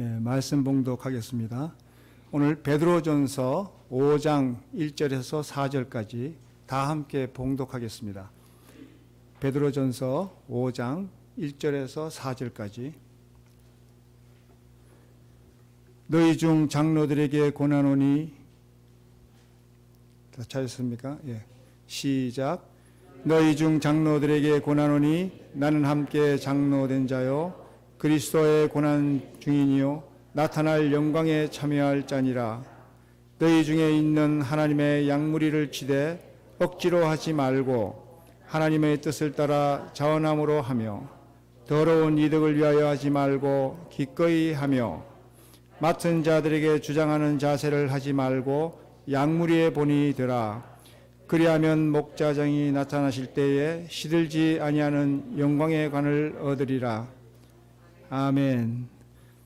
말씀 봉독하겠습니다. 오늘 베드로전서 5장 1절에서 4절까지 다 함께 봉독하겠습니다. 베드로전서 5장 1절에서 4절까지. 너희 중 장로들에게 권하노니, 다 찾았습니까? 시작. 너희 중 장로들에게 권하노니 나는 함께 장로된 자요 그리스도의 고난 중이니요 나타날 영광에 참여할 자니라. 너희 중에 있는 하나님의 양무리를 치되 억지로 하지 말고 하나님의 뜻을 따라 자원함으로 하며 더러운 이득을 위하여 하지 말고 기꺼이 하며 맡은 자들에게 주장하는 자세를 하지 말고 양무리의 본이 되라. 그리하면 목자장이 나타나실 때에 시들지 아니하는 영광의 관을 얻으리라. 아멘.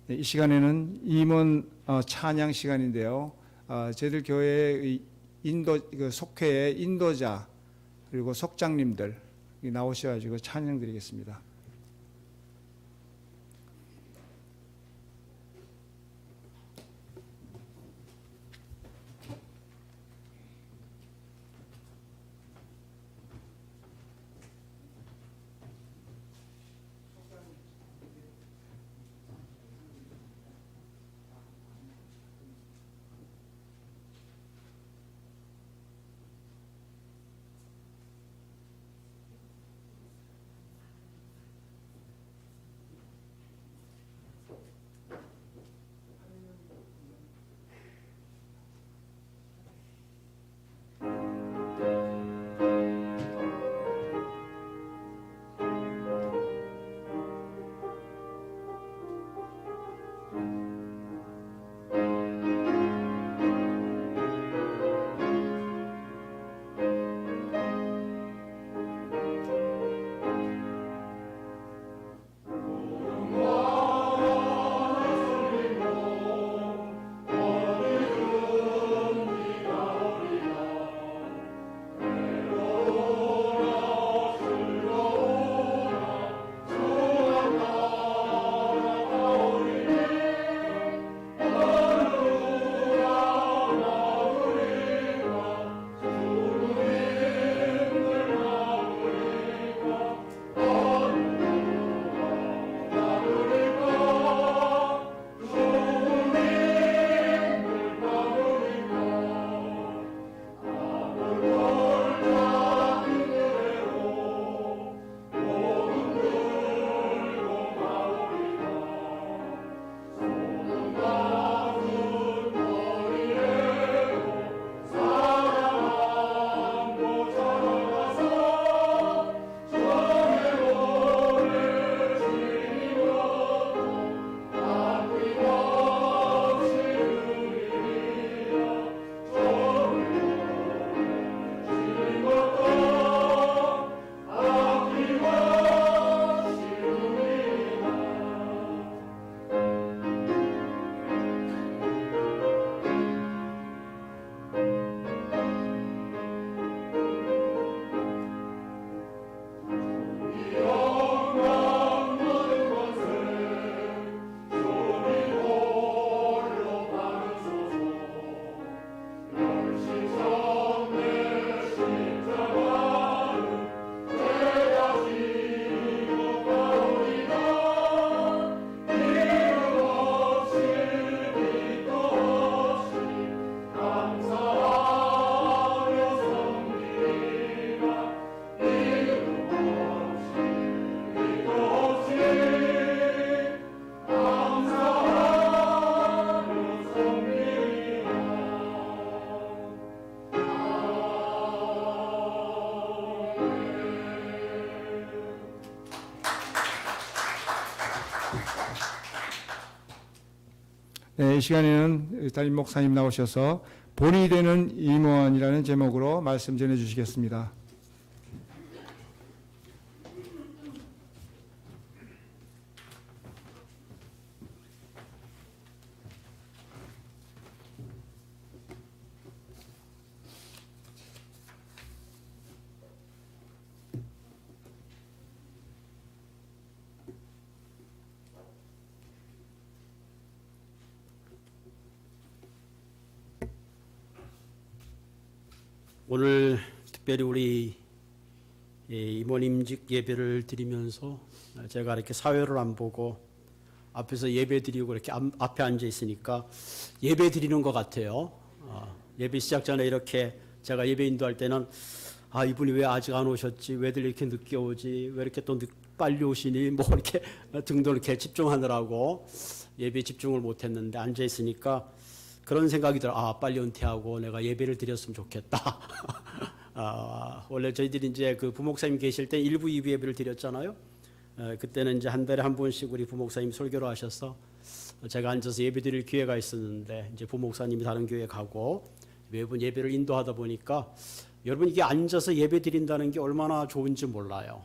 이 시간에는 임원 찬양 시간인데요. 저희들 교회의 속회의 인도자 그리고 속장님들 나오셔가지고 찬양 드리겠습니다. 이 시간에는 담임 목사님 나오셔서 본이 되는 임원이라는 제목으로 말씀 전해 주시겠습니다. 오늘 특별히 우리 이모님직 예배를 드리면서 제가 이렇게 사회를 안 보고 앞에서 예배 드리고 이렇게 앞에 앉아 있으니까 예배 드리는 것 같아요. 예배 시작 전에 이렇게 제가 예배 인도할 때는 이분이 왜 아직 안 오셨지? 왜들 이렇게 늦게 오지? 왜 이렇게 또 빨리 오시니? 뭐 이렇게 등도 이렇게 집중하느라고 예배 집중을 못했는데 앉아 있으니까 그런 생각이 들어. 빨리 은퇴하고 내가 예배를 드렸으면 좋겠다. 원래 저희들이 이제 그 부목사님 계실 때 1부, 2부 예배를 드렸잖아요. 그때는 이제 한 달에 한 번씩 우리 부목사님 설교를 하셔서 제가 앉아서 예배 드릴 기회가 있었는데 이제 부목사님이 다른 교회 가고 매번 예배를 인도하다 보니까 여러분 이게 앉아서 예배 드린다는 게 얼마나 좋은지 몰라요.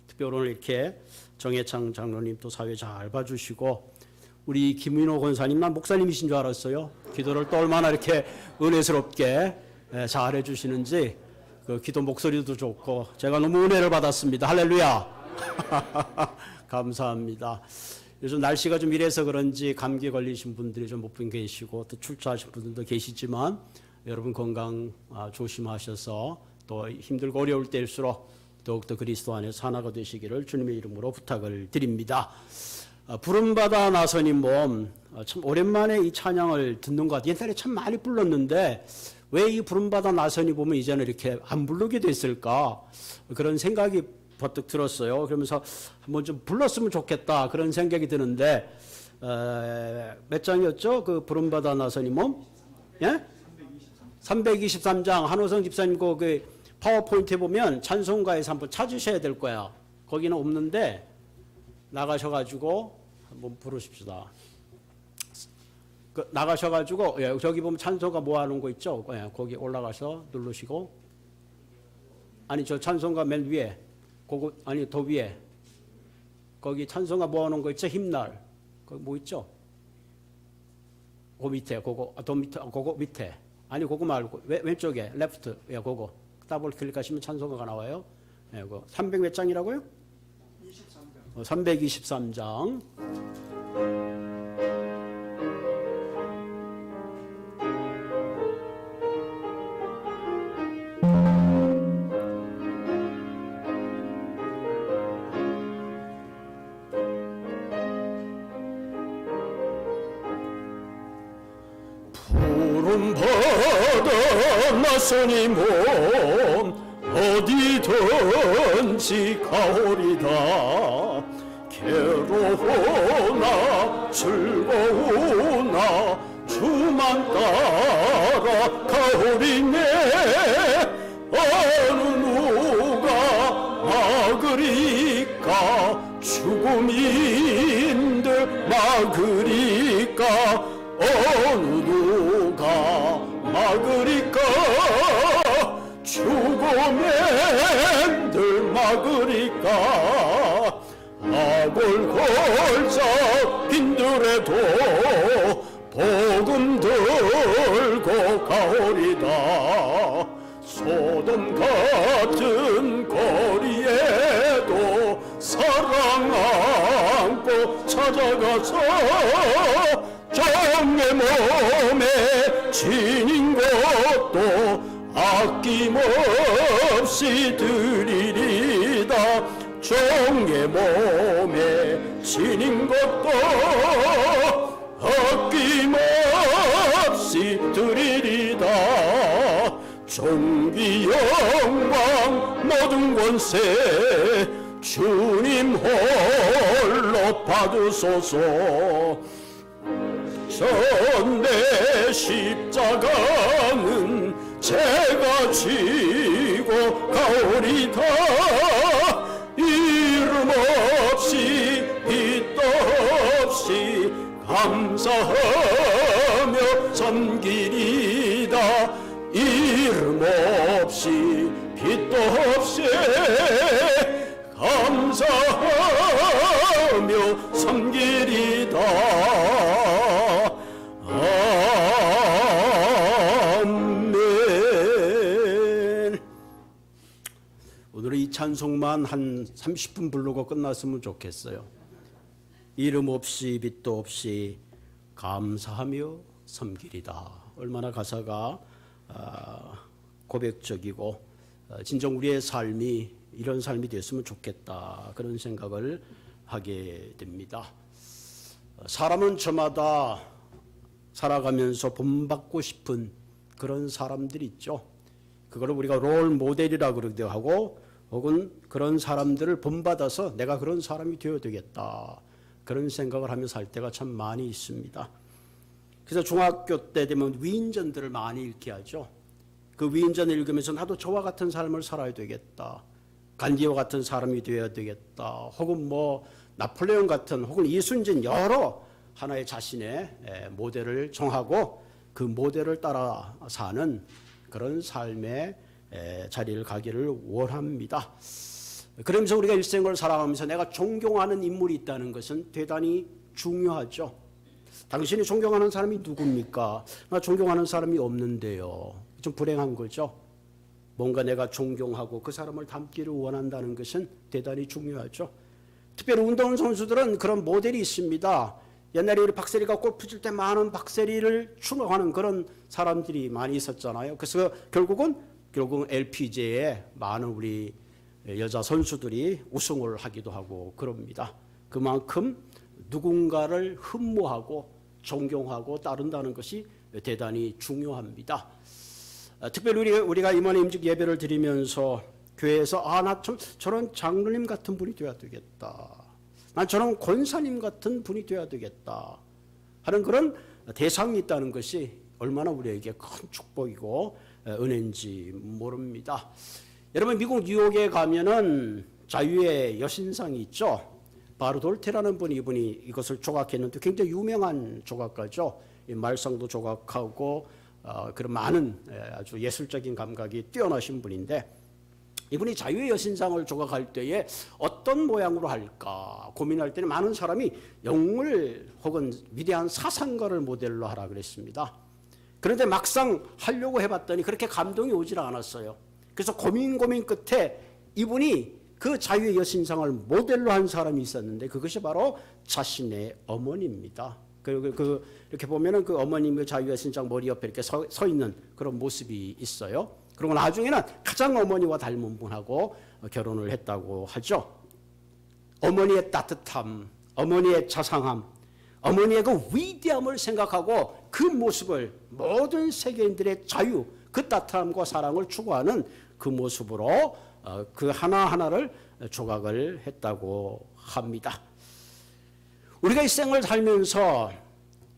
특별히 오늘 이렇게 정혜창 장로님 또 사회 잘 봐주시고 우리 김민호 권사님 난 목사님이신 줄 알았어요. 기도를 또 얼마나 이렇게 은혜스럽게 잘 해주시는지 그 기도 목소리도 좋고 제가 너무 은혜를 받았습니다. 할렐루야. 감사합니다. 요즘 날씨가 좀 이래서 그런지 감기 걸리신 분들이 좀 못 계시고 또 출처하신 분들도 계시지만 여러분 건강 조심하셔서 또 힘들고 어려울 때일수록 더욱더 그리스도 안에서 하나가 되시기를 주님의 이름으로 부탁을 드립니다. 부름받아 나서니 몸 참 오랜만에 이 찬양을 듣는 것 같아요. 옛날에 참 많이 불렀는데 왜 이 부름받아 나서니 보면 이제는 이렇게 안 부르게 됐을까 그런 생각이 버뜩 들었어요. 그러면서 한번 좀 불렀으면 좋겠다 그런 생각이 드는데 몇 장이었죠? 그 부름받아 나서니 몸? 예? 323장 한호성 집사님 그 파워포인트에 보면 찬송가에서 한번 찾으셔야 될 거야. 거기는 없는데 나가셔가지고 한번 부르십시다. 나가셔가지고 저기 보면 찬송가 모아놓은 거 있죠? 거기 올라가서 누르시고 아니 저 찬송가 맨 위에 그거 아니 더 위에 거기 찬송가 모아놓은 거 있죠? 힘날 거기 뭐 있죠? 그 밑에 그거 더 밑에 그거 밑에 아니 그거 말고 왼쪽에 레프트 그거 더블 클릭하시면 찬송가가 나와요. 그거 300 몇 장이라고요? 323장. 부름받아 나서니 몸 어디든지 가오리다. 괴로우나 즐거우나 주만 따라 가오리네. 어느 누가 막으리까 죽음인들 막으리까 어느 누가 막으리까 죽음엔들 막으리까. 악을 골자 빈들에도 복음 들고 가오리다. 소돔 같은 거리에도 사랑 안고 찾아가서 정의 몸에 지닌 것도 아낌없이 드리리다. 정의 몸에 지닌 것도 아낌없이 드리리다. 존귀 영광 모든 권세 주님 홀로 받으소서. 전내 십자가는 제가 지고 가오리다. 이름 없이 빛도 없이 감사하며 섬기리다. 이름 없이 빛도 없이 감사하며 섬기리다. 아멘. 오늘은 이 찬송만 한 30분 부르고 끝났으면 좋겠어요. 이름 없이 빛도 없이 감사하며 섬기리다. 얼마나 가사가 고백적이고 진정 우리의 삶이 이런 삶이 됐으면 좋겠다 그런 생각을 하게 됩니다. 사람은 저마다 살아가면서 본받고 싶은 그런 사람들이 있죠. 그걸 우리가 롤 모델이라고 그러기도 하고 혹은 그런 사람들을 본받아서 내가 그런 사람이 되어야 되겠다 그런 생각을 하면서 살 때가 참 많이 있습니다. 그래서 중학교 때 되면 위인전들을 많이 읽게 하죠. 그 위인전을 읽으면서 나도 저와 같은 삶을 살아야 되겠다. 간디와 같은 사람이 되어야 되겠다. 혹은 뭐 나폴레옹 같은 혹은 이순신 여러 하나의 자신의 모델을 정하고 그 모델을 따라 사는 그런 삶의 자리를 가기를 원합니다. 그러면서 우리가 일생을 살아가면서 내가 존경하는 인물이 있다는 것은 대단히 중요하죠. 당신이 존경하는 사람이 누굽니까? 나 존경하는 사람이 없는데요. 좀 불행한 거죠. 뭔가 내가 존경하고 그 사람을 닮기를 원한다는 것은 대단히 중요하죠. 특별히 운동선수들은 그런 모델이 있습니다. 옛날에 우리 박세리가 골프 칠 때 많은 박세리를 추모하는 그런 사람들이 많이 있었잖아요. 그래서 결국은 LPGA에 많은 우리 여자 선수들이 우승을 하기도 하고 그럽니다. 그만큼 누군가를 흠모하고 존경하고 따른다는 것이 대단히 중요합니다. 특별히 우리가 임원의 임직 예배를 드리면서 교회에서 나 저런 장로님 같은 분이 되어야 되겠다. 난 저런 권사님 같은 분이 되어야 되겠다 하는 그런 대상이 있다는 것이 얼마나 우리에게 큰 축복이고 은혜인지 모릅니다. 여러분 미국 뉴욕에 가면은 자유의 여신상이 있죠. 바르돌테라는 분이 이분이 이것을 조각했는데 굉장히 유명한 조각가죠. 말상도 조각하고 그런 많은 아주 예술적인 감각이 뛰어나신 분인데 이분이 자유의 여신상을 조각할 때에 어떤 모양으로 할까 고민할 때는 많은 사람이 영웅을 혹은 위대한 사상가를 모델로 하라 그랬습니다. 그런데 막상 하려고 해봤더니 그렇게 감동이 오질 않았어요. 그래서 고민 끝에 이분이 그 자유의 여신상을 모델로 한 사람이 있었는데 그것이 바로 자신의 어머니입니다. 이렇게 보면은 그 어머님의 자유의 여신상 머리 옆에 이렇게 서 있는 그런 모습이 있어요. 그리고 나중에는 가장 어머니와 닮은 분하고 결혼을 했다고 하죠. 어머니의 따뜻함, 어머니의 자상함, 어머니의 그 위대함을 생각하고 그 모습을 모든 세계인들의 자유, 그 따뜻함과 사랑을 추구하는 그 모습으로 그 하나하나를 조각을 했다고 합니다. 우리가 이 생을 살면서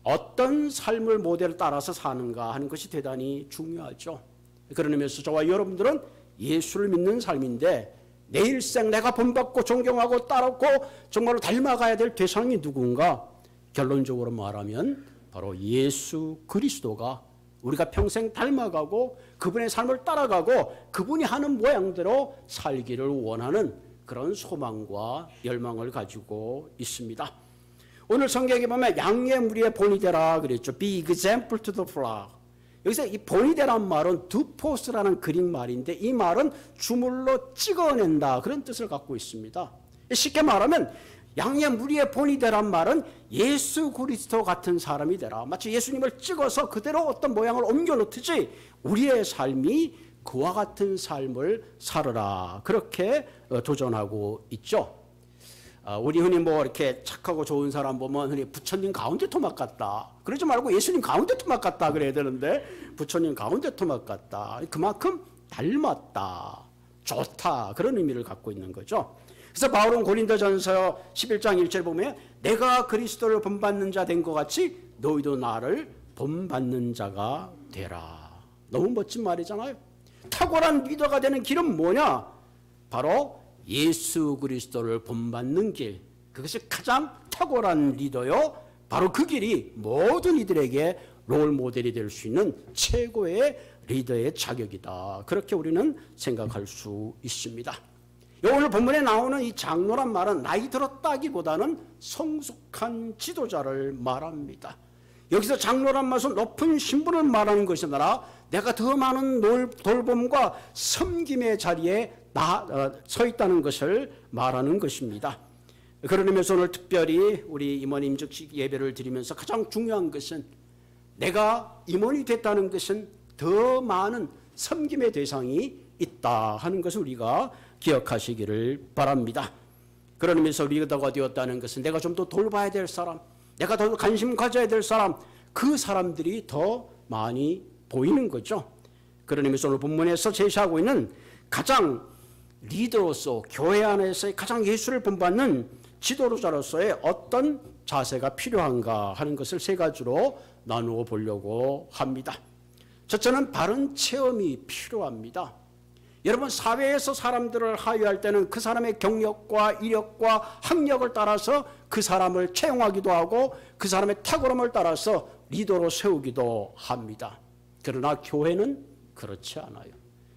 어떤 삶을 모델을 따라서 사는가 하는 것이 대단히 중요하죠. 그런 의미에서 저와 여러분들은 예수를 믿는 삶인데 내 일생 내가 본받고 존경하고 따르고 정말로 닮아가야 될 대상이 누군가? 결론적으로 말하면 바로 예수 그리스도가 우리가 평생 닮아가고 그분의 삶을 따라가고 그분이 하는 모양대로 살기를 원하는 그런 소망과 열망을 가지고 있습니다. 오늘 성경에 보면 양의 무리의 본이 되라 그랬죠. Be example to the flock. 여기서 이 본이 되란 말은 두포스라는 그릭 말인데 이 말은 주물로 찍어낸다 그런 뜻을 갖고 있습니다. 쉽게 말하면 양의 무리의 본이 되란 말은 예수 그리스도 같은 사람이 되라. 마치 예수님을 찍어서 그대로 어떤 모양을 옮겨놓듯이 우리의 삶이 그와 같은 삶을 살으라. 그렇게 도전하고 있죠. 우리 흔히 뭐 이렇게 착하고 좋은 사람 보면 흔히 부처님 가운데 토막 같다. 그러지 말고 예수님 가운데 토막 같다 그래야 되는데 부처님 가운데 토막 같다. 그만큼 닮았다. 좋다. 그런 의미를 갖고 있는 거죠. 그래서 바울은 고린도전서 11장 1절 보면 내가 그리스도를 본받는 자 된 것 같이 너희도 나를 본받는 자가 되라. 너무 멋진 말이잖아요. 탁월한 리더가 되는 길은 뭐냐? 바로 예수 그리스도를 본받는 길. 그것이 가장 탁월한 리더요. 바로 그 길이 모든 이들에게 롤 모델이 될 수 있는 최고의 리더의 자격이다. 그렇게 우리는 생각할 수 있습니다. 오늘 본문에 나오는 이 장로란 말은 나이 들었다기보다는 성숙한 지도자를 말합니다. 여기서 장로란 말은 높은 신분을 말하는 것이 아니라 내가 더 많은 돌봄과 섬김의 자리에 서 있다는 것을 말하는 것입니다. 그런 의미에서 오늘 특별히 우리 임원 임직식 예배를 드리면서 가장 중요한 것은 내가 임원이 됐다는 것은 더 많은 섬김의 대상이 있다 하는 것을 우리가 기억하시기를 바랍니다. 그런 의미에서 리더가 되었다는 것은 내가 좀 더 돌봐야 될 사람, 내가 더 관심 가져야 될 사람, 그 사람들이 더 많이 보이는 거죠. 그런 의미에서 오늘 본문에서 제시하고 있는 가장 리더로서 교회 안에서의 가장 예수를 본받는 지도자로서의 어떤 자세가 필요한가 하는 것을 세 가지로 나누어 보려고 합니다. 첫째는 바른 체험이 필요합니다. 여러분, 사회에서 사람들을 하유할 때는 그 사람의 경력과 이력과 학력을 따라서 그 사람을 채용하기도 하고 그 사람의 탁월함을 따라서 리더로 세우기도 합니다. 그러나 교회는 그렇지 않아요.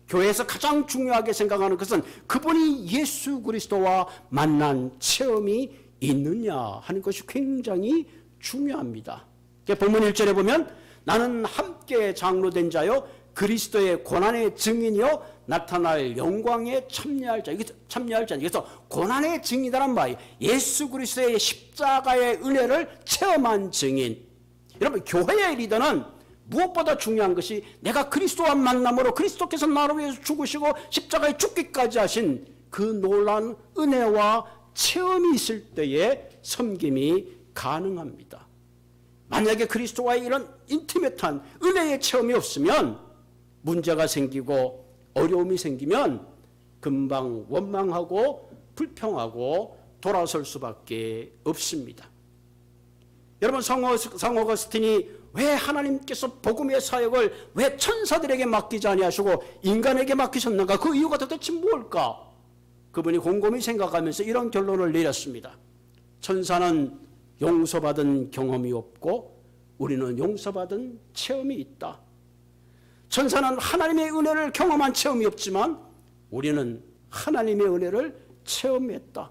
교회에서 가장 중요하게 생각하는 것은 그분이 예수 그리스도와 만난 체험이 있느냐 하는 것이 굉장히 중요합니다. 본문 1절에 보면 나는 함께 장로된 자요 그리스도의 고난의 증인이요 나타날 영광에 참여할 자. 그래서 고난의 증인이라는 말이 예수 그리스도의 십자가의 은혜를 체험한 증인. 여러분, 교회의 리더는 무엇보다 중요한 것이 내가 그리스도와 만남으로 그리스도께서 나를 위해서 죽으시고 십자가에 죽기까지 하신 그 놀라운 은혜와 체험이 있을 때에 섬김이 가능합니다. 만약에 그리스도와의 이런 인티메트한 은혜의 체험이 없으면 문제가 생기고 어려움이 생기면 금방 원망하고 불평하고 돌아설 수밖에 없습니다. 여러분, 성 어거스틴이 왜 하나님께서 복음의 사역을 왜 천사들에게 맡기지 아니하시고 인간에게 맡기셨는가? 그 이유가 도대체 뭘까? 그분이 곰곰이 생각하면서 이런 결론을 내렸습니다. 천사는 용서받은 경험이 없고 우리는 용서받은 체험이 있다. 천사는 하나님의 은혜를 경험한 체험이 없지만 우리는 하나님의 은혜를 체험했다.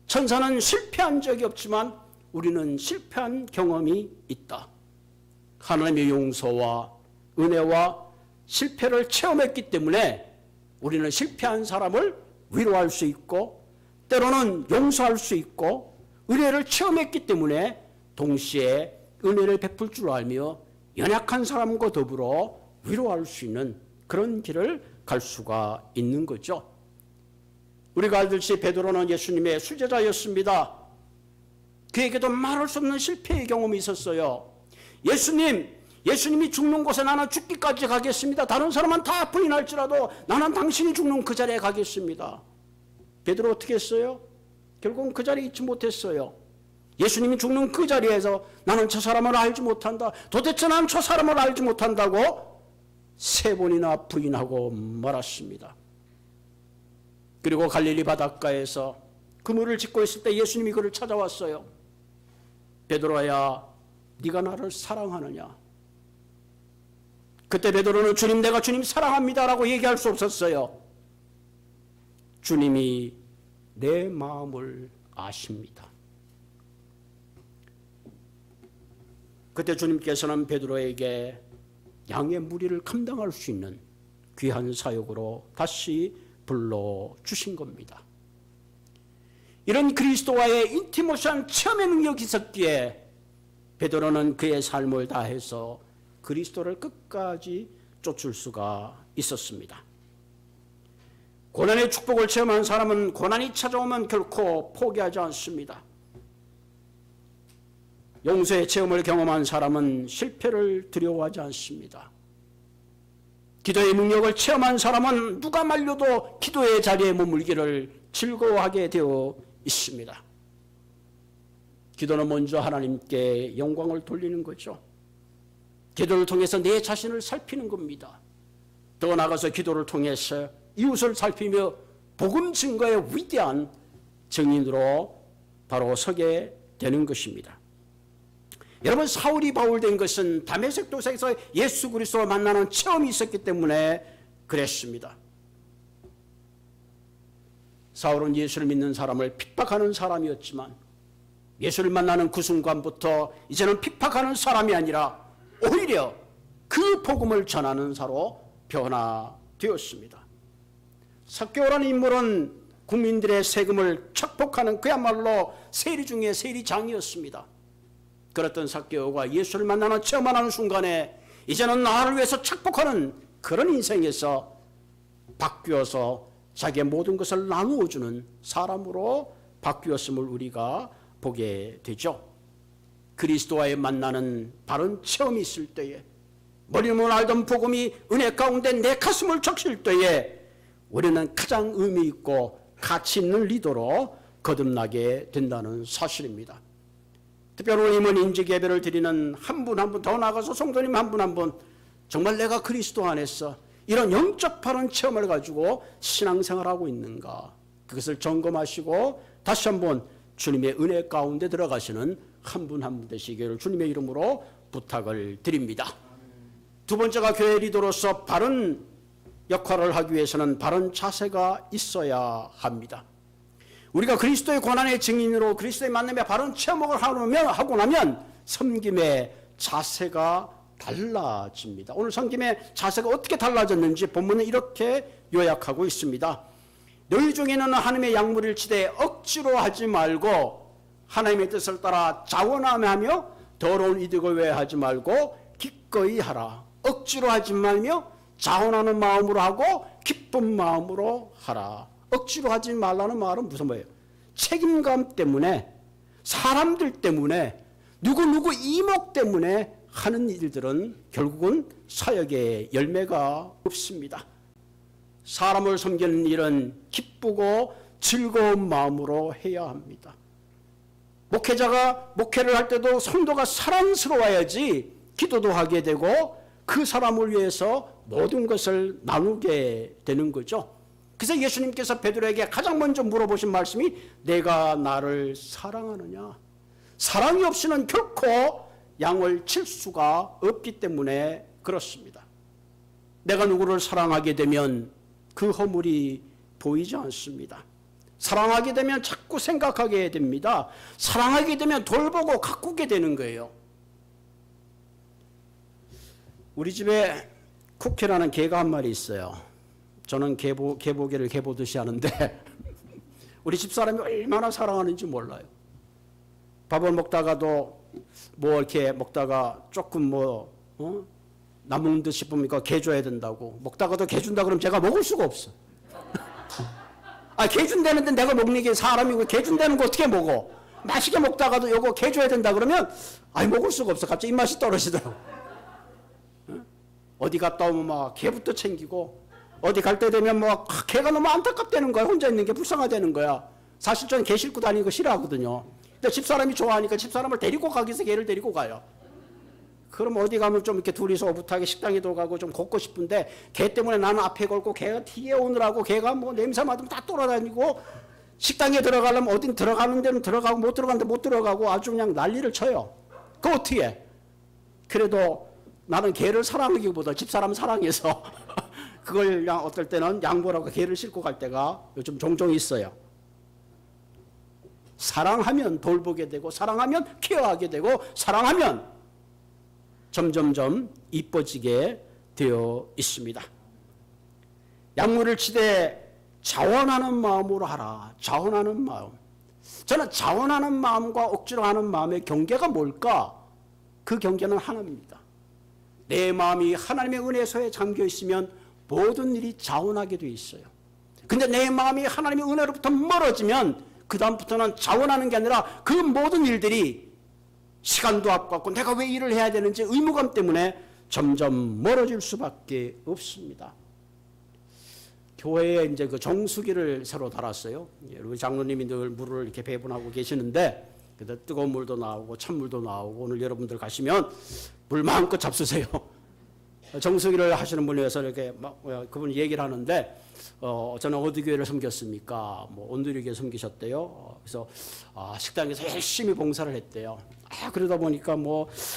천사는 실패한 적이 없지만 우리는 실패한 경험이 있다. 하나님의 용서와 은혜와 실패를 체험했기 때문에 우리는 실패한 사람을 위로할 수 있고 때로는 용서할 수 있고 은혜를 체험했기 때문에 동시에 은혜를 베풀 줄 알며 연약한 사람과 더불어 위로할 수 있는 그런 길을 갈 수가 있는 거죠. 우리가 알듯이 베드로는 예수님의 수제자였습니다. 그에게도 말할 수 없는 실패의 경험이 있었어요. 예수님이 죽는 곳에 나는 죽기까지 가겠습니다. 다른 사람은 다 부인할지라도 나는 당신이 죽는 그 자리에 가겠습니다. 베드로 어떻게 했어요? 결국은 그 자리에 있지 못했어요. 예수님이 죽는 그 자리에서 나는 저 사람을 알지 못한다. 도대체 나는 저 사람을 알지 못한다고 3번이나 부인하고 말았습니다. 그리고 갈릴리 바닷가에서 그물을 짓고 있을 때 예수님이 그를 찾아왔어요. 베드로야, 네가 나를 사랑하느냐? 그때 베드로는 주님, 내가 주님 사랑합니다라고 얘기할 수 없었어요. 주님이 내 마음을 아십니다. 그때 주님께서는 베드로에게 양의 무리를 감당할 수 있는 귀한 사역으로 다시 불러주신 겁니다. 이런 그리스도와의 인티머시한 체험의 능력이 있었기에 베드로는 그의 삶을 다해서 그리스도를 끝까지 쫓을 수가 있었습니다. 고난의 축복을 체험한 사람은 고난이 찾아오면 결코 포기하지 않습니다. 용서의 체험을 경험한 사람은 실패를 두려워하지 않습니다. 기도의 능력을 체험한 사람은 누가 말려도 기도의 자리에 머물기를 즐거워하게 되어 있습니다. 기도는 먼저 하나님께 영광을 돌리는 거죠. 기도를 통해서 내 자신을 살피는 겁니다. 더 나아가서 기도를 통해서 이웃을 살피며 복음 증거의 위대한 증인으로 바로 서게 되는 것입니다. 여러분, 사울이 바울된 것은 다메섹 도상에서 예수 그리스도와 만나는 체험이 있었기 때문에 그랬습니다. 사울은 예수를 믿는 사람을 핍박하는 사람이었지만 예수를 만나는 그 순간부터 이제는 핍박하는 사람이 아니라 오히려 그 복음을 전하는 자로 변화되었습니다. 삭개오라는 인물은 국민들의 세금을 착복하는 그야말로 세리 중에 세리장이었습니다. 그랬던 삭개오가 예수를 만나는 체험하는 순간에 이제는 나를 위해서 착복하는 그런 인생에서 바뀌어서 자기의 모든 것을 나누어주는 사람으로 바뀌었음을 우리가 보게 되죠. 그리스도와의 만나는 바른 체험이 있을 때에, 머리는 알던 복음이 은혜 가운데 내 가슴을 적실 때에 우리는 가장 의미 있고 가치 있는 리더로 거듭나게 된다는 사실입니다. 특별히 임원 인직 예배를 드리는 한 분 한 분, 더 나아가서 성도님 한 분 한 분, 정말 내가 그리스도 안에서 이런 영적 바른 체험을 가지고 신앙생활하고 있는가, 그것을 점검하시고 다시 한번 주님의 은혜 가운데 들어가시는 한 분 한 분 되시기를 주님의 이름으로 부탁을 드립니다. 두 번째가 교회 리더로서 바른 역할을 하기 위해서는 바른 자세가 있어야 합니다. 우리가 그리스도의 고난의 증인으로 그리스도의 만남에 바른 체험을 하고 나면 섬김의 자세가 달라집니다. 오늘 섬김의 자세가 어떻게 달라졌는지 본문은 이렇게 요약하고 있습니다. 너희 중에는 하나님의 양무리를 치되 억지로 하지 말고 하나님의 뜻을 따라 자원하며 더러운 이득을 외하지 말고 기꺼이 하라. 억지로 하지 말며 자원하는 마음으로 하고 기쁜 마음으로 하라. 억지로 하지 말라는 말은 무슨 말이에요? 책임감 때문에, 사람들 때문에, 누구 이목 때문에 하는 일들은 결국은 사역의 열매가 없습니다. 사람을 섬기는 일은 기쁘고 즐거운 마음으로 해야 합니다. 목회자가 목회를 할 때도 성도가 사랑스러워야지 기도도 하게 되고 그 사람을 위해서 모든 것을 나누게 되는 거죠. 그래서 예수님께서 베드로에게 가장 먼저 물어보신 말씀이 내가 나를 사랑하느냐. 사랑이 없이는 결코 양을 칠 수가 없기 때문에 그렇습니다. 내가 누구를 사랑하게 되면 그 허물이 보이지 않습니다. 사랑하게 되면 자꾸 생각하게 됩니다. 사랑하게 되면 돌보고 가꾸게 되는 거예요. 우리 집에 쿠키라는 개가 한 마리 있어요. 저는 개보개를 개보듯이 하는데 우리 집사람이 얼마나 사랑하는지 몰라요. 밥을 먹다가도 뭐 이렇게 먹다가 조금 남은 듯 싶으니까 개 줘야 된다고, 먹다가도 개 준다 그러면 제가 먹을 수가 없어. 개 준다는데 내가 먹는 게 사람이고 개 준다는 거 어떻게 먹어? 맛있게 먹다가도 요거 개 줘야 된다 그러면 먹을 수가 없어. 갑자기 입맛이 떨어지더라고. 어디 갔다 오면 막 개부터 챙기고, 어디 갈 때 되면 개가 너무 안타깝다는 거야. 혼자 있는 게 불쌍하다는 거야. 사실 저는 개 싣고 다니는 거 싫어하거든요. 근데 집사람이 좋아하니까 집사람을 데리고 가기 위해서 개를 데리고 가요. 그럼 어디 가면 좀 이렇게 둘이서 오붓하게 식당에도 가고 좀 걷고 싶은데 개 때문에 나는 앞에 걸고 개가 뒤에 오느라고 개가 냄새 맡으면 다 돌아다니고, 식당에 들어가려면 어딘 들어가는 데는 들어가고 못 들어가는 데 못 들어가고 아주 그냥 난리를 쳐요. 그거 어떻게 해? 그래도 나는 개를 사랑하기보다 집사람 사랑해서 그걸 어떨 때는 양보라고 개를 싣고 갈 때가 요즘 종종 있어요. 사랑하면 돌보게 되고, 사랑하면 케어하게 되고, 사랑하면 점점점 이뻐지게 되어 있습니다. 양무를 치되 자원하는 마음으로 하라. 자원하는 마음. 저는 자원하는 마음과 억지로 하는 마음의 경계가 뭘까? 그 경계는 하나입니다. 내 마음이 하나님의 은혜소에 잠겨 있으면 모든 일이 자원하게 되어 있어요. 근데 내 마음이 하나님의 은혜로부터 멀어지면 그 다음부터는 자원하는 게 아니라 그 모든 일들이 시간도 아깝고 내가 왜 일을 해야 되는지 의무감 때문에 점점 멀어질 수밖에 없습니다. 교회에 이제 그 정수기를 새로 달았어요. 우리 장로님이 늘 물을 이렇게 배분하고 계시는데, 뜨거운 물도 나오고 찬물도 나오고, 오늘 여러분들 가시면 물 마음껏 잡수세요. 정수기를 하시는 분이 와서 이렇게 그분 얘기를 하는데, 저는 어디 교회를 섬겼습니까? 온누리교회 섬기셨대요. 그래서 식당에서 열심히 봉사를 했대요. 그러다 보니까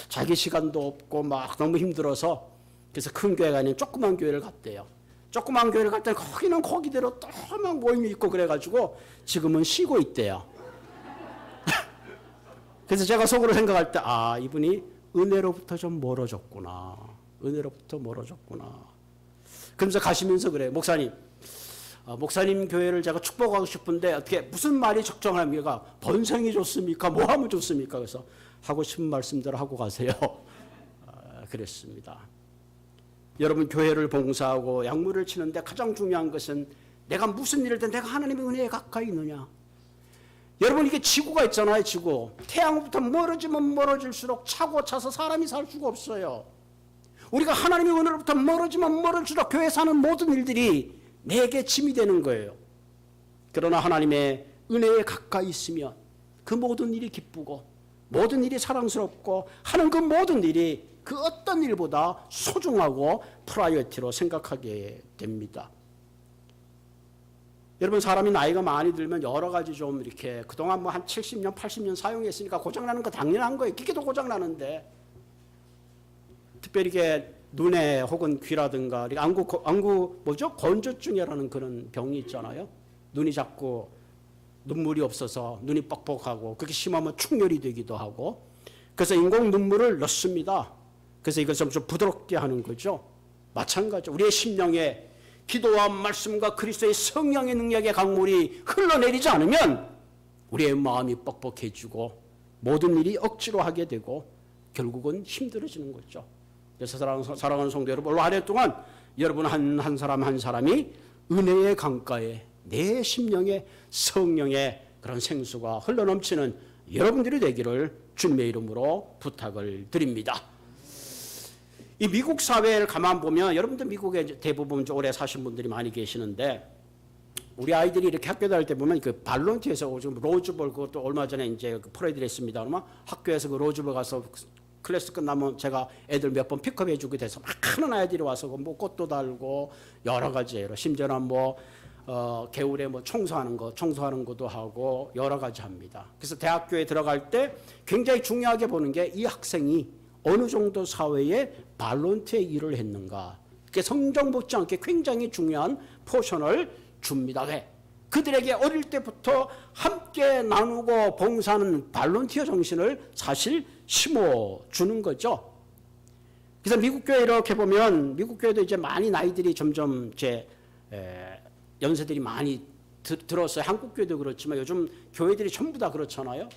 자기 시간도 없고 막 너무 힘들어서 그래서 큰 교회가 아닌 조그만 교회를 갔대요. 조그만 교회를 갈 때 거기는 거기대로 또 막 모임이 있고 그래가지고 지금은 쉬고 있대요. 그래서 제가 속으로 생각할 때 이분이 은혜로부터 좀 멀어졌구나. 은혜로부터 멀어졌구나. 그러면서 가시면서 그래요. 목사님 교회를 제가 축복하고 싶은데 어떻게 무슨 말이 적정합니까? 번성이 좋습니까? 뭐 하면 좋습니까? 그래서 하고 싶은 말씀대로 하고 가세요. 그랬습니다. 여러분 교회를 봉사하고 약물을 치는데 가장 중요한 것은 내가 무슨 일을 든 내가 하나님의 은혜에 가까이 있느냐. 여러분 이게 지구가 있잖아요. 지구. 태양부터 멀어지면 멀어질수록 차고 차서 사람이 살 수가 없어요. 우리가 하나님의 은혜로부터 멀어지면 멀어질수록 교회에 사는 모든 일들이 내게 짐이 되는 거예요. 그러나 하나님의 은혜에 가까이 있으면 그 모든 일이 기쁘고 모든 일이 사랑스럽고 하는 그 모든 일이 그 어떤 일보다 소중하고 프라이어티로 생각하게 됩니다. 여러분 사람이 나이가 많이 들면 여러 가지 좀 이렇게 그동안 뭐 한 70년 80년 사용했으니까 고장나는 거 당연한 거예요. 기계도 고장나는데 특별히 이게 눈에 혹은 귀라든가 안구 뭐죠? 건조증이라는 그런 병이 있잖아요. 눈이 자꾸 눈물이 없어서 눈이 뻑뻑하고 그게 심하면 충혈이 되기도 하고 그래서 인공 눈물을 넣습니다. 그래서 이걸 좀 부드럽게 하는 거죠. 마찬가지죠. 우리의 심령에 기도와 말씀과 그리스도의 성령의 능력의 강물이 흘러내리지 않으면 우리의 마음이 뻑뻑해지고 모든 일이 억지로 하게 되고 결국은 힘들어지는 거죠. 그래서 사랑하는 성도 여러분, 올 한 해 동안 여러분 한 사람 한 사람이 은혜의 강가에 내 심령에 성령의 그런 생수가 흘러넘치는 여러분들이 되기를 주님의 이름으로 부탁을 드립니다. 이 미국 사회를 가만 보면 여러분들 미국에 대부분 오래 사신 분들이 많이 계시는데 우리 아이들이 이렇게 학교 다닐 때 보면 그 발론티에서 지금 로즈볼 그것도 얼마 전에 이제 그 퍼레이드를 했습니다. 그러면 학교에서 그 로즈볼 가서 클래스 끝나면 제가 애들 몇 번 픽업해 주게 돼서 많은 아이들이 와서 뭐 꽃도 달고 여러 가지예요. 심지어는 뭐 겨울에 뭐 청소하는 것도 하고 여러 가지 합니다. 그래서 대학교에 들어갈 때 굉장히 중요하게 보는 게 이 학생이 어느 정도 사회에 발론티의 일을 했는가. 그게 성적 못지않게 굉장히 중요한 포션을 줍니다. 왜? 그들에게 어릴 때부터 함께 나누고 봉사하는 발론티어 정신을 사실 심어주는 거죠. 그래서 미국 교회 이렇게 보면 미국 교회도 이제 많이 나이들이 점점 이제 연세들이 많이 들었어요. 한국 교회도 그렇지만 요즘 교회들이 전부 다 그렇잖아요.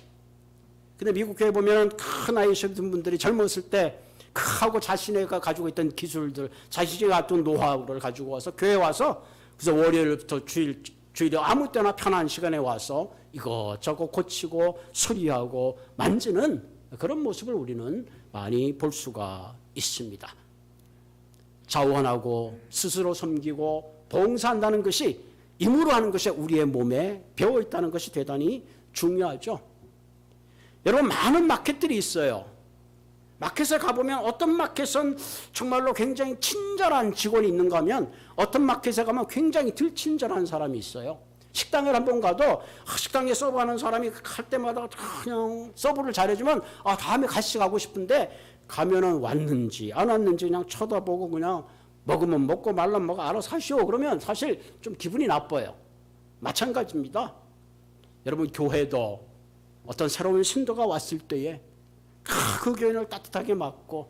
근데 미국 교회 보면 큰 나이이신 분들이 젊었을 때 하고 자신의가 가지고 있던 기술들, 자신이 갖던 노하우를 가지고 와서 교회에 와서 그래서 월요일부터 주일에 아무 때나 편한 시간에 와서 이것저것 고치고 수리하고 만지는 그런 모습을 우리는 많이 볼 수가 있습니다. 자원하고 스스로 섬기고 봉사한다는 것이 임무로 하는 것이 우리의 몸에 배어 있다는 것이 대단히 중요하죠. 여러분 많은 마켓들이 있어요. 마켓에 가보면 어떤 마켓은 정말로 굉장히 친절한 직원이 있는가 하면 어떤 마켓에 가면 굉장히 덜 친절한 사람이 있어요. 식당을 한번 가도 식당에 서브하는 사람이 갈 때마다 그냥 서브를 잘해주면 다음에 같이 가고 싶은데 가면은 왔는지 안 왔는지 그냥 쳐다보고 그냥 먹으면 먹고 말라면 먹어 알아서 하시오. 그러면 사실 좀 기분이 나빠요. 마찬가지입니다. 여러분 교회도 어떤 새로운 신도가 왔을 때에 그 교인을 따뜻하게 맞고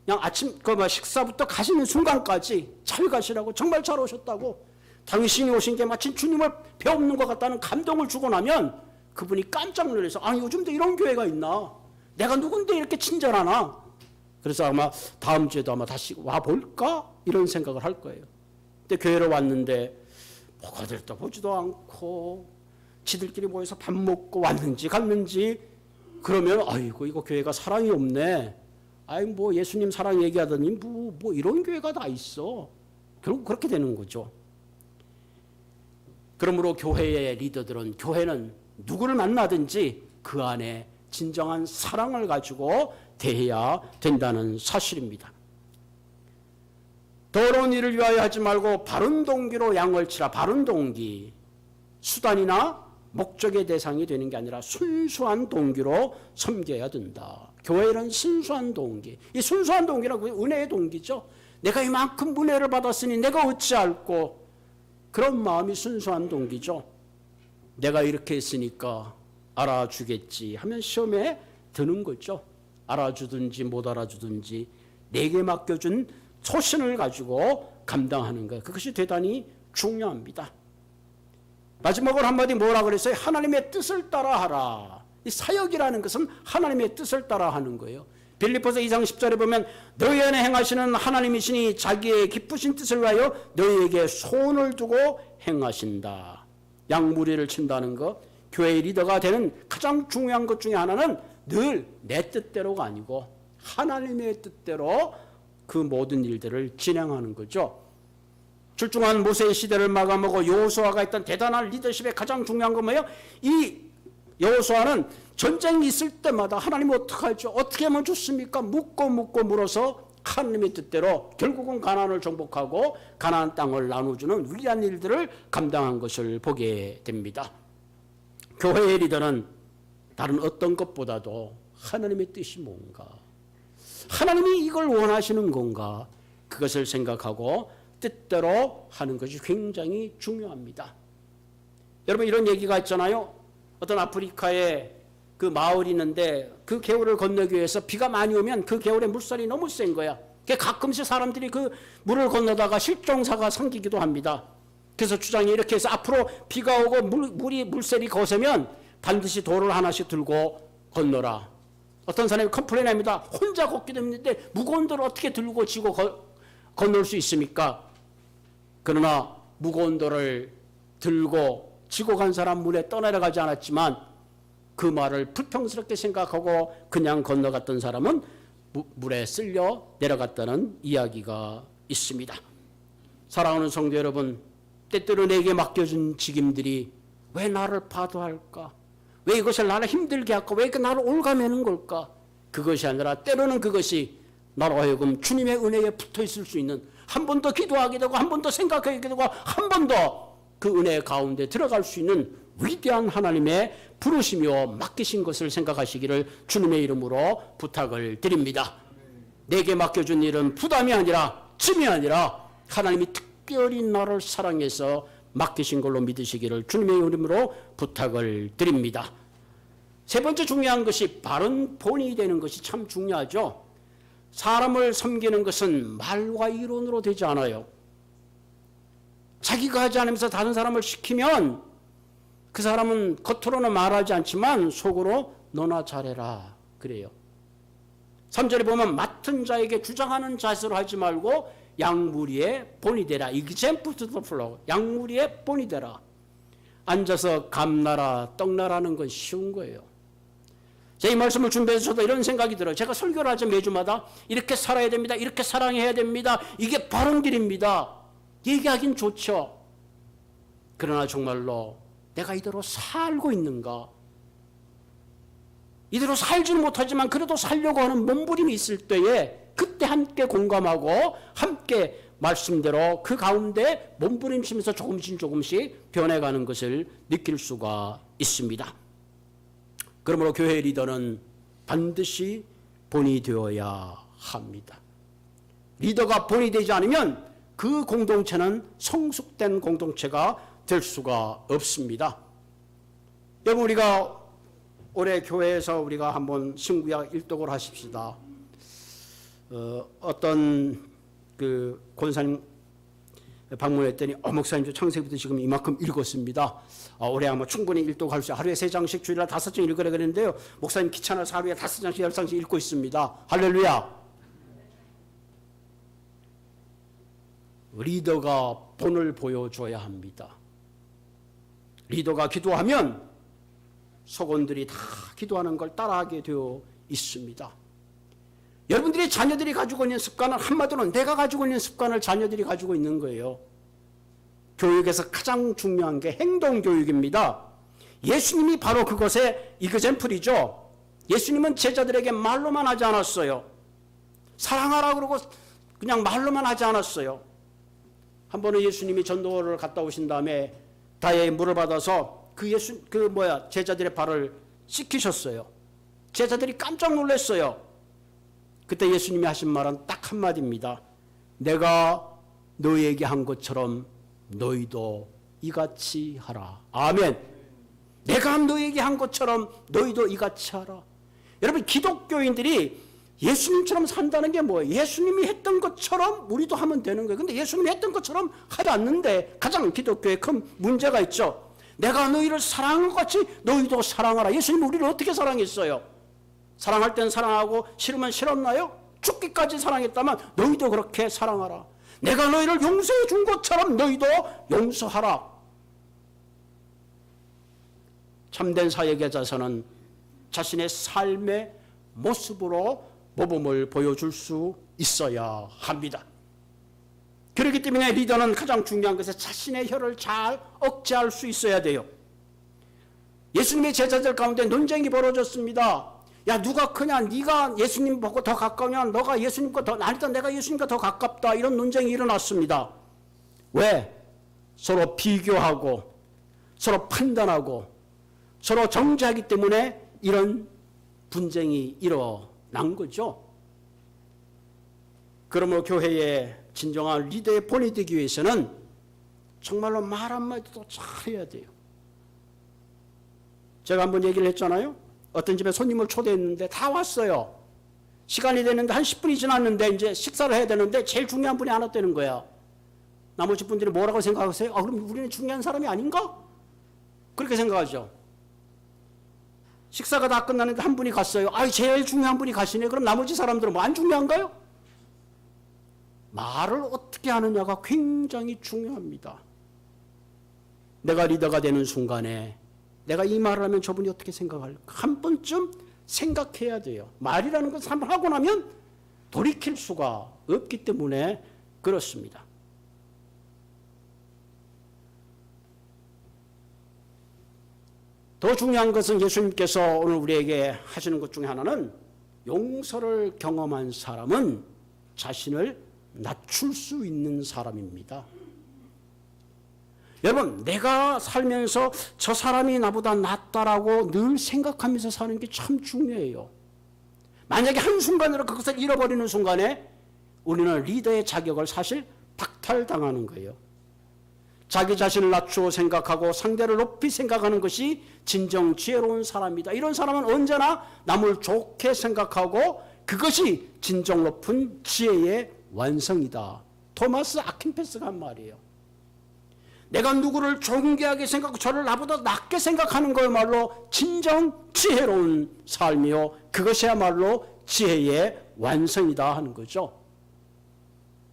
그냥 아침 식사부터 가시는 순간까지 잘 가시라고 정말 잘 오셨다고 당신이 오신 게 마치 주님을 배우는 것 같다는 감동을 주고 나면 그분이 깜짝 놀라서 요즘도 이런 교회가 있나? 내가 누군데 이렇게 친절하나? 그래서 아마 다음 주에도 아마 다시 와볼까? 이런 생각을 할 거예요. 근데 교회로 왔는데 뭐가 될까 보지도 않고 지들끼리 모여서 밥 먹고 왔는지 갔는지 그러면 아이고 이거 교회가 사랑이 없네. 뭐 예수님 사랑 얘기하더니 뭐 이런 교회가 다 있어. 결국 그렇게 되는 거죠. 그러므로 교회의 리더들은 교회는 누구를 만나든지 그 안에 진정한 사랑을 가지고 대해야 된다는 사실입니다. 더러운 일을 위하여 하지 말고 바른 동기로 양을 치라. 바른 동기. 수단이나 목적의 대상이 되는 게 아니라 순수한 동기로 섬겨야 된다. 교회는 순수한 동기. 이 순수한 동기는 은혜의 동기죠. 내가 이만큼 은혜를 받았으니 내가 어찌할꼬. 그런 마음이 순수한 동기죠. 내가 이렇게 했으니까 알아주겠지 하면 시험에 드는 거죠. 알아주든지 못 알아주든지 내게 맡겨준 소신을 가지고 감당하는 것. 그것이 대단히 중요합니다. 마지막으로 한마디 뭐라 그랬어요? 하나님의 뜻을 따라하라. 이 사역이라는 것은 하나님의 뜻을 따라하는 거예요. 빌립보서 2장 10절에 보면 너희 안에 행하시는 하나님이시니 자기의 기쁘신 뜻을 위하여 너희에게 손을 두고 행하신다. 양무리를 친다는 것, 교회의 리더가 되는 가장 중요한 것 중에 하나는 늘 내 뜻대로가 아니고 하나님의 뜻대로 그 모든 일들을 진행하는 거죠. 출중한 모세의 시대를 마감하고 여호수아가 했던 대단한 리더십의 가장 중요한 건 뭐예요? 이 여호수아는 전쟁이 있을 때마다 하나님 어떻게 할죠? 어떻게 하면 좋습니까? 묻고 물어서 하나님의 뜻대로 결국은 가나안을 정복하고 가나안 땅을 나눠주는 위대한 일들을 감당한 것을 보게 됩니다. 교회의 리더는 다른 어떤 것보다도 하나님의 뜻이 뭔가, 하나님이 이걸 원하시는 건가, 그것을 생각하고 뜻대로 하는 것이 굉장히 중요합니다. 여러분, 이런 얘기가 있잖아요. 어떤 아프리카에 그 마을이 있는데 그 개울을 건너기 위해서 비가 많이 오면 그 개울에 물살이 너무 센 거야. 가끔씩 사람들이 그 물을 건너다가 실종사가 생기기도 합니다. 그래서 주장이 이렇게 해서 앞으로 비가 오고 물살이 거세면 반드시 돌을 하나씩 들고 건너라. 어떤 사람이 컴플레인합니다. 혼자 걷기도 힘든데 무거운 돌을 어떻게 들고 지고 건널 수 있습니까? 그러나 무거운 돌을 들고 지고 간 사람 물에 떠내려가지 않았지만 그 말을 불평스럽게 생각하고 그냥 건너갔던 사람은 물에 쓸려 내려갔다는 이야기가 있습니다. 사랑하는 성도 여러분, 때때로 내게 맡겨준 직임들이 왜 나를 파도할까? 왜 이것을 나를 힘들게 할까? 왜 나를 올가매는 걸까? 그것이 아니라 때로는 그것이 나로 하여금 주님의 은혜에 붙어 있을 수 있는, 한 번 더 기도하게 되고 한 번 더 생각하게 되고 한 번 더 그 은혜 가운데 들어갈 수 있는 위대한 하나님의 부르시며 맡기신 것을 생각하시기를 주님의 이름으로 부탁을 드립니다. 내게 맡겨준 일은 부담이 아니라 짐이 아니라 하나님이 특별히 나를 사랑해서 맡기신 걸로 믿으시기를 주님의 이름으로 부탁을 드립니다. 세 번째 중요한 것이 바른 본이 되는 것이 참 중요하죠. 사람을 섬기는 것은 말과 이론으로 되지 않아요. 자기가 하지 않으면서 다른 사람을 시키면 그 사람은 겉으로는 말하지 않지만 속으로 너나 잘해라 그래요. 3절에 보면 맡은 자에게 주장하는 자세로 하지 말고 양무리의 본이 되라. example to the flock. 양무리의 본이 되라. 앉아서 감나라 떡나라는 건 쉬운 거예요. 제 이 말씀을 준비해서 저도 이런 생각이 들어요. 제가 설교를 하죠. 매주마다 이렇게 살아야 됩니다. 이렇게 사랑해야 됩니다. 이게 바른 길입니다. 얘기하긴 좋죠. 그러나 정말로 내가 이대로 살고 있는가? 이대로 살지는 못하지만 그래도 살려고 하는 몸부림이 있을 때에 그때 함께 공감하고 함께 말씀대로 그 가운데 몸부림치면서 조금씩 변해가는 것을 느낄 수가 있습니다. 그러므로 교회 리더는 반드시 본이 되어야 합니다. 리더가 본이 되지 않으면 그 공동체는 성숙된 공동체가 될 수가 없습니다. 여러분, 우리가 올해 교회에서 우리가 한번 신구약 일독을 하십시다. 어떤 그 권사님 방문했더니 목사님 저 창세기부터 지금 이만큼 읽었습니다. 올해 아마 충분히 일독할 수, 하루에 3장씩 주일날 5장 읽으라 그랬는데요. 목사님 귀찮아서 하루에 5장씩 10장씩 읽고 있습니다. 할렐루야. 리더가 본을 보여줘야 합니다. 리더가 기도하면 속원들이 다 기도하는 걸 따라하게 되어 있습니다. 여러분들이 자녀들이 가지고 있는 습관은 한마디로 내가 가지고 있는 습관을 자녀들이 가지고 있는 거예요. 교육에서 가장 중요한 게 행동교육입니다. 예수님이 바로 그것의 이그젠플이죠. 예수님은 제자들에게 말로만 하지 않았어요. 사랑하라 그러고 그냥 말로만 하지 않았어요. 한 번은 예수님이 전도를 갔다 오신 다음에 다의 물을 받아서 제자들의 발을 씻기셨어요. 제자들이 깜짝 놀랐어요. 그때 예수님이 하신 말은 딱 한마디입니다. 내가 너희에게 한 것처럼 너희도 이같이 하라. 아멘. 내가 너희에게 한 것처럼 너희도 이같이 하라. 여러분, 기독교인들이 예수님처럼 산다는 게 뭐예요? 예수님이 했던 것처럼 우리도 하면 되는 거예요. 근데 예수님이 했던 것처럼 하지 않는데 가장 기독교에 큰 문제가 있죠. 내가 너희를 사랑한 것 같이 너희도 사랑하라. 예수님이 우리를 어떻게 사랑했어요? 사랑할 땐 사랑하고 싫으면 싫었나요? 죽기까지 사랑했다면 너희도 그렇게 사랑하라. 내가 너희를 용서해 준 것처럼 너희도 용서하라. 참된 사역의 자세는 자신의 삶의 모습으로 모범을 보여줄 수 있어야 합니다. 그렇기 때문에 리더는 가장 중요한 것은 자신의 혀를 잘 억제할 수 있어야 돼요. 예수님의 제자들 가운데 논쟁이 벌어졌습니다. 야, 누가 크냐? 네가 예수님 보고 더 가까우냐? 너가 예수님과 더 아니다. 내가 예수님과 더 가깝다. 이런 논쟁이 일어났습니다. 왜? 서로 비교하고 서로 판단하고 서로 정죄하기 때문에 이런 분쟁이 일어난 거죠. 그러므로 교회의 진정한 리더의 본이 되기 위해서는 정말로 말 한마디도 잘해야 돼요. 제가 한번 얘기를 했잖아요. 어떤 집에 손님을 초대했는데 다 왔어요. 시간이 됐는데 한 10분이 지났는데 이제 식사를 해야 되는데 제일 중요한 분이 안 왔다는 거야. 나머지 분들이 뭐라고 생각하세요? 아, 그럼 우리는 중요한 사람이 아닌가? 그렇게 생각하죠. 식사가 다 끝났는데 한 분이 갔어요. 아, 제일 중요한 분이 가시네. 그럼 나머지 사람들은 뭐 안 중요한가요? 말을 어떻게 하느냐가 굉장히 중요합니다. 내가 리더가 되는 순간에 내가 이 말을 하면 저분이 어떻게 생각할까? 한 번쯤 생각해야 돼요. 말이라는 것을 한번 하고 나면 돌이킬 수가 없기 때문에 그렇습니다. 더 중요한 것은 예수님께서 오늘 우리에게 하시는 것 중에 하나는 용서를 경험한 사람은 자신을 낮출 수 있는 사람입니다. 여러분, 내가 살면서 저 사람이 나보다 낫다라고 늘 생각하면서 사는 게 참 중요해요. 만약에 한순간으로 그것을 잃어버리는 순간에 우리는 리더의 자격을 사실 박탈당하는 거예요. 자기 자신을 낮추어 생각하고 상대를 높이 생각하는 것이 진정 지혜로운 사람이다. 이런 사람은 언제나 남을 좋게 생각하고 그것이 진정 높은 지혜의 완성이다. 토마스 아킨페스가 한 말이에요. 내가 누구를 존귀하게 생각하고 저를 나보다 낮게 생각하는 거야말로 진정 지혜로운 삶이요. 그것이야말로 지혜의 완성이다 하는 거죠.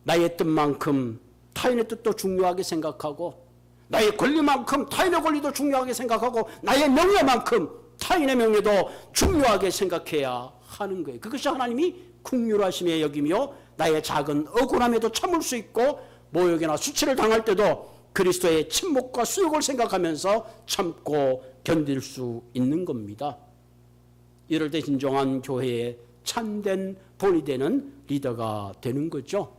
나의 뜻만큼 타인의 뜻도 중요하게 생각하고 나의 권리만큼 타인의 권리도 중요하게 생각하고 나의 명예만큼 타인의 명예도 중요하게 생각해야 하는 거예요. 그것이 하나님이 긍휼하심의 여기며 나의 작은 억울함에도 참을 수 있고 모욕이나 수치를 당할 때도 그리스도의 침묵과 수욕을 생각하면서 참고 견딜 수 있는 겁니다. 이럴 때 진정한 교회의 참된 본이 되는 리더가 되는 거죠.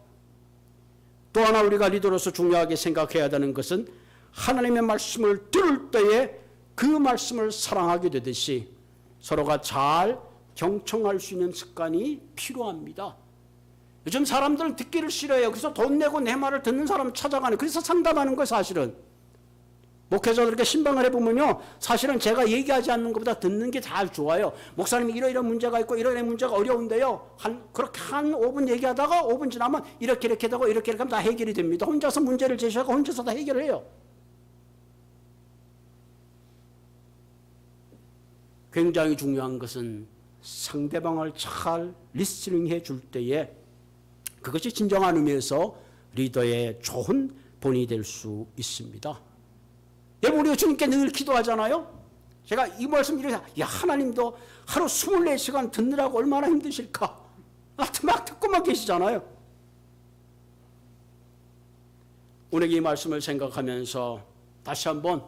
또 하나 우리가 리더로서 중요하게 생각해야 되는 것은 하나님의 말씀을 들을 때에 그 말씀을 사랑하게 되듯이 서로가 잘 경청할 수 있는 습관이 필요합니다. 요즘 사람들은 듣기를 싫어해요. 그래서 돈 내고 내 말을 듣는 사람을 찾아가는, 그래서 상담하는 거예요. 사실은 목회자들 신방을 해보면요, 사실은 제가 얘기하지 않는 것보다 듣는 게 잘 좋아요. 목사님이 이런 문제가 있고 이런 문제가 어려운데요, 그렇게 한 5분 얘기하다가 5분 지나면 이렇게 되고 이렇게 하면 다 해결이 됩니다. 혼자서 문제를 제시하고 혼자서 다 해결을 해요. 굉장히 중요한 것은 상대방을 잘 리스닝해 줄 때에 그것이 진정한 의미에서 리더의 좋은 본이 될 수 있습니다. 여러분, 우리가 주님께 늘 기도하잖아요. 제가 이 말씀 이렇게, 야, 하나님도 하루 24시간 듣느라고 얼마나 힘드실까? 막 듣고만 계시잖아요. 오늘 이 말씀을 생각하면서 다시 한번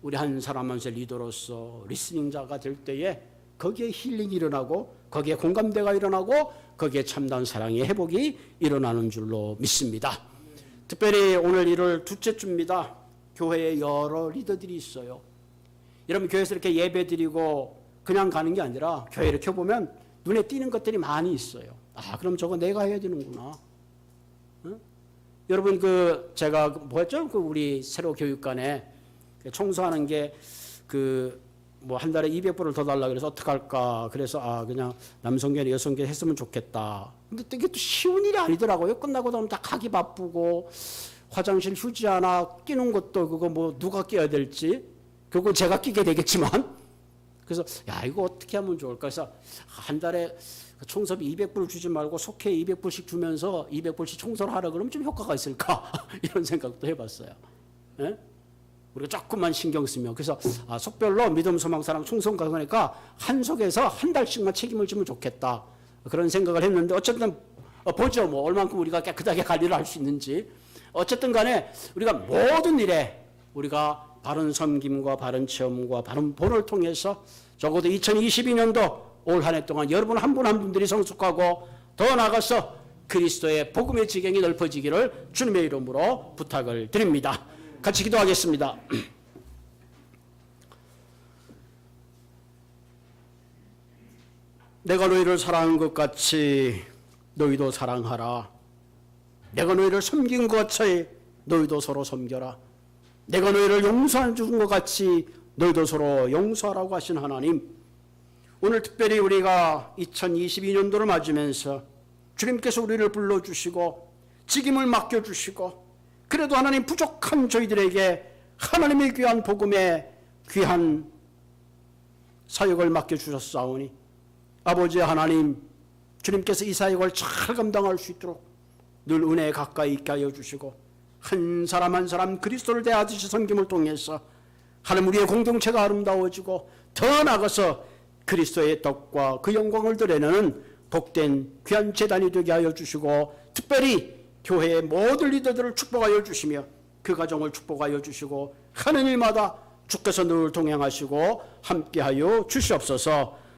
우리 한 사람 한 사람 리더로서 리스닝자가 될 때에 거기에 힐링이 일어나고 거기에 공감대가 일어나고 거기에 참다운 사랑의 회복이 일어나는 줄로 믿습니다. 특별히 오늘 1월 둘째 주입니다. 교회에 여러 리더들이 있어요. 여러분, 교회에서 이렇게 예배 드리고 그냥 가는 게 아니라 교회 이렇게 보면 눈에 띄는 것들이 많이 있어요. 아, 그럼 저거 내가 해야 되는구나. 응? 여러분, 제가 뭐였죠? 우리 새로 교육관에 청소하는 게 뭐 한 달에 200불을 더 달라 그래서 어떡할까? 그래서 그냥 남성계나 여성계 했으면 좋겠다. 근데 이게 또 쉬운 일이 아니더라고요. 끝나고 나면 다 가기 바쁘고 화장실 휴지 하나 끼는 것도 그거 뭐 누가 끼어야 될지, 결국 제가 끼게 되겠지만 그래서 야 이거 어떻게 하면 좋을까? 그래서 한 달에 총섭이 200불 주지 말고 속해 200불씩 주면서 200불씩 청소를 하라 그러면 좀 효과가 있을까? 이런 생각도 해봤어요. 예? 우리가 조금만 신경 쓰면 그래서 속별로 믿음, 소망, 사랑, 충성 가니까 한 속에서 한 달씩만 책임을 지면 좋겠다 그런 생각을 했는데 어쨌든 보죠 뭐 얼만큼 우리가 깨끗하게 관리를 할 수 있는지. 어쨌든 간에 우리가 모든 일에 우리가 바른 섬김과 바른 체험과 바른 본을 통해서 적어도 2022년도 올 한 해 동안 여러분 한 분 한 분들이 성숙하고 더 나아가서 그리스도의 복음의 지경이 넓어지기를 주님의 이름으로 부탁을 드립니다. 같이 기도하겠습니다. 내가 너희를 사랑한 것 같이 너희도 사랑하라. 내가 너희를 섬긴 것 같이 너희도 서로 섬겨라. 내가 너희를 용서해 준 것 같이 너희도 서로 용서하라고 하신 하나님, 오늘 특별히 우리가 2022년도를 맞으면서 주님께서 우리를 불러주시고 직임을 맡겨주시고 그래도 하나님 부족한 저희들에게 하나님의 귀한 복음에 귀한 사역을 맡겨주셨사오니 아버지 하나님, 주님께서 이 사역을 잘 감당할 수 있도록 늘 은혜에 가까이 있게 하여 주시고 한 사람 한 사람 그리스도를 대하듯이 섬김을 통해서 하나님 우리의 공동체가 아름다워지고 더 나아가서 그리스도의 덕과 그 영광을 드러내는 복된 귀한 재단이 되게 하여 주시고 특별히 교회의 모든 리더들을 축복하여 주시며 그 가정을 축복하여 주시고 하는 일마다 주께서 늘 동행하시고 함께하여 주시옵소서.